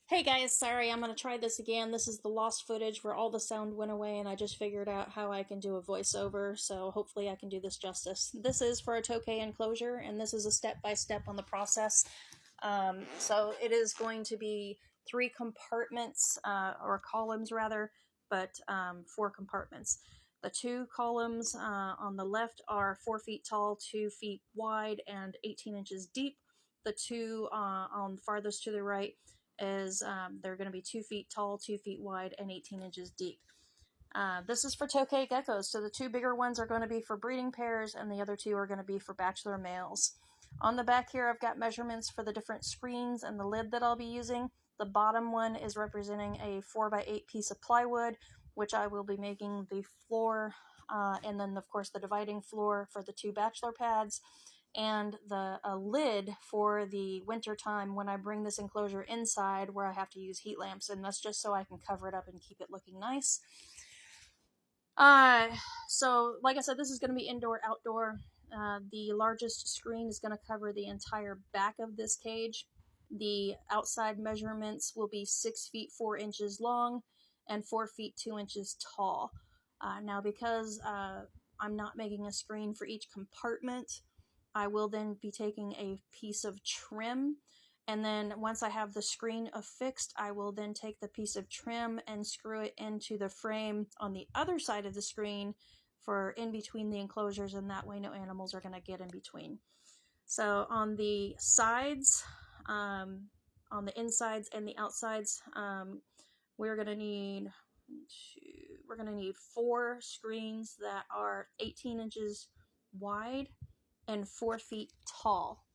Hey guys, sorry, I'm gonna try this again. This is the lost footage where all the sound went away and I just figured out how I can do a voiceover, so hopefully I can do this justice. This is for a Tokay enclosure, and this is a step-by-step on the process. So it is going to be three compartments, or columns rather, but four compartments. The two columns on the left are 4 feet tall, 2 feet wide, and 18 inches deep. The two on farthest to the right is they're going to be 2 feet tall, 2 feet wide, and 18 inches deep. This is for Tokay geckos, so the two bigger ones are going to be for breeding pairs, and the other two are going to be for bachelor males. On the back here, I've got measurements for the different screens and the lid that I'll be using. The bottom one is representing a 4x8 piece of plywood, which I will be making the floor, and then of course the dividing floor for the two bachelor pads, and the lid for the winter time when I bring this enclosure inside where I have to use heat lamps, and that's just so I can cover it up and keep it looking nice. So like I said, this is going to be indoor, outdoor. The largest screen is going to cover the entire back of this cage. The outside measurements will be 6 feet 4 inches long and 4 feet 2 inches tall. Now because I'm not making a screen for each compartment, I will then be taking a piece of trim, and then once I have the screen affixed, I will then take the piece of trim and screw it into the frame on the other side of the screen for in between the enclosures, and that way no animals are going to get in between. So on the sides, on the insides and the outsides, we're going to need 4 screens that are 18 inches wide and 4 feet tall.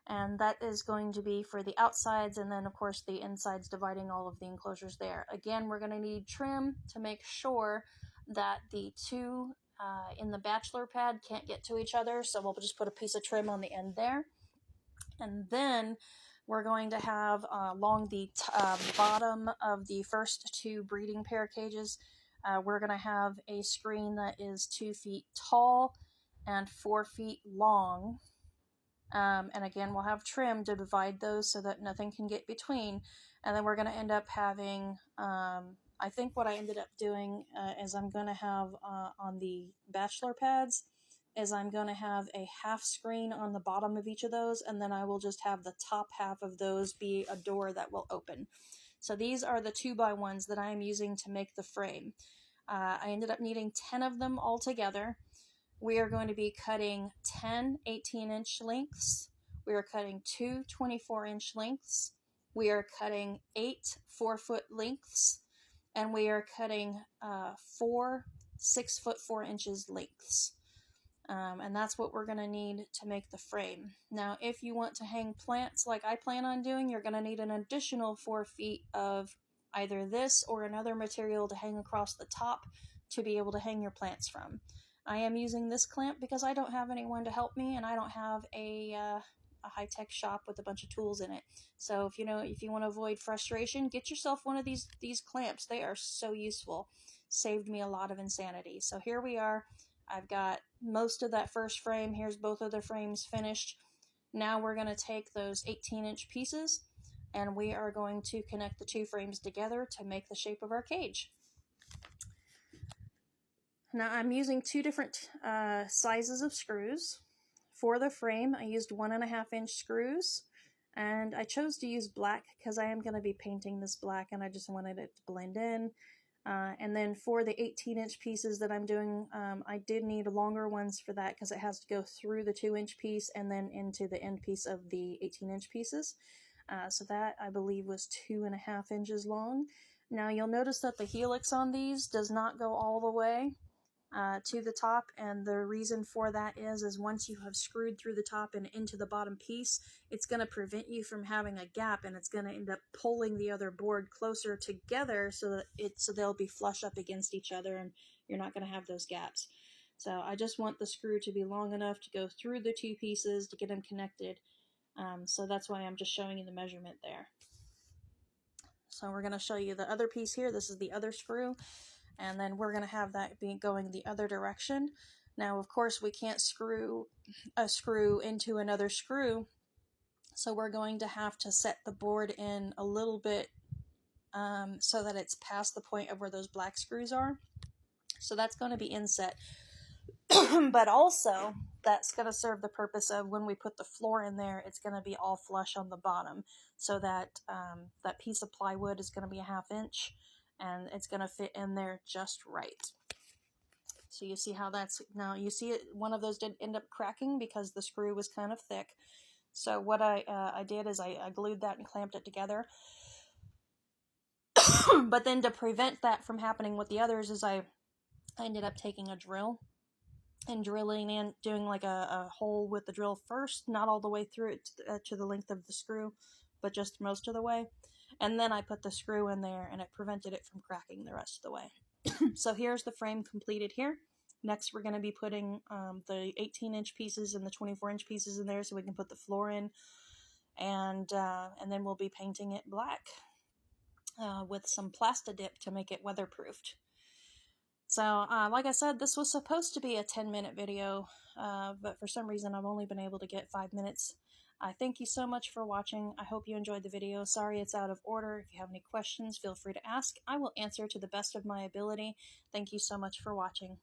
And that is going to be for the outsides, and then of course the insides, dividing all of the enclosures there. Again, we're going to need trim to make sure that the two in the bachelor pad can't get to each other, so we'll just put a piece of trim on the end there. And then we're going to have along the bottom of the first two breeding pair cages, we're going to have a screen that is 2 feet tall and 4 feet long. And again, we'll have trim to divide those so that nothing can get between. And then we're going to end up having, I think what I ended up doing is I'm going to have on the bachelor pads is I'm going to have a half screen on the bottom of each of those, and then I will just have the top half of those be a door that will open. So these are the 2x1s that I am using to make the frame. I ended up needing 10 of them all together. We are going to be cutting 10 18-inch lengths. We are cutting 2 24-inch lengths. We are cutting 8 4-foot lengths. And we are cutting 4 6 foot 4 inches lengths. And that's what we're going to need to make the frame. Now, if you want to hang plants like I plan on doing, you're going to need an additional 4 feet of either this or another material to hang across the top to be able to hang your plants from. I am using this clamp because I don't have anyone to help me, and I don't have a high-tech shop with a bunch of tools in it. So if you want to avoid frustration, get yourself one of these clamps. They are so useful. Saved me a lot of insanity. So here we are. I've got most of that first frame. Here's both of the frames finished. Now we're going to take those 18-inch pieces, and we are going to connect the two frames together to make the shape of our cage. Now I'm using two different sizes of screws. For the frame, I used 1.5-inch screws, and I chose to use black because I am going to be painting this black and I just wanted it to blend in. And then for the 18-inch pieces that I'm doing, I did need longer ones for that because it has to go through the 2-inch piece and then into the end piece of the 18-inch pieces. So that, I believe, was 2.5 inches long. Now you'll notice that the helix on these does not go all the way to the top, and the reason for that is once you have screwed through the top and into the bottom piece, it's going to prevent you from having a gap, and it's going to end up pulling the other board closer together so they'll be flush up against each other, and you're not going to have those gaps. So I just want the screw to be long enough to go through the two pieces to get them connected. So that's why I'm just showing you the measurement there. So we're going to show you the other piece here. This is the other screw. And then we're going to have that be going the other direction. Now, of course, we can't screw a screw into another screw, so we're going to have to set the board in a little bit so that it's past the point of where those black screws are. So that's going to be inset. But also, that's going to serve the purpose of when we put the floor in there, it's going to be all flush on the bottom, so that that piece of plywood is going to be a 1/2 inch, and it's going to fit in there just right. So you see how that's, now you see it, one of those did end up cracking because the screw was kind of thick. So what I did is I glued that and clamped it together. But then to prevent that from happening with the others is I ended up taking a drill and drilling in, doing like a hole with the drill first, not all the way through it to the length of the screw, but just most of the way. And then I put the screw in there, and it prevented it from cracking the rest of the way. So here's the frame completed here. Next, we're going to be putting the 18-inch pieces and the 24-inch pieces in there so we can put the floor in, and then we'll be painting it black with some Plastidip to make it weatherproofed. So, like I said, this was supposed to be a 10-minute video, but for some reason I've only been able to get 5 minutes. I thank you so much for watching. I hope you enjoyed the video. Sorry it's out of order. If you have any questions, feel free to ask. I will answer to the best of my ability. Thank you so much for watching.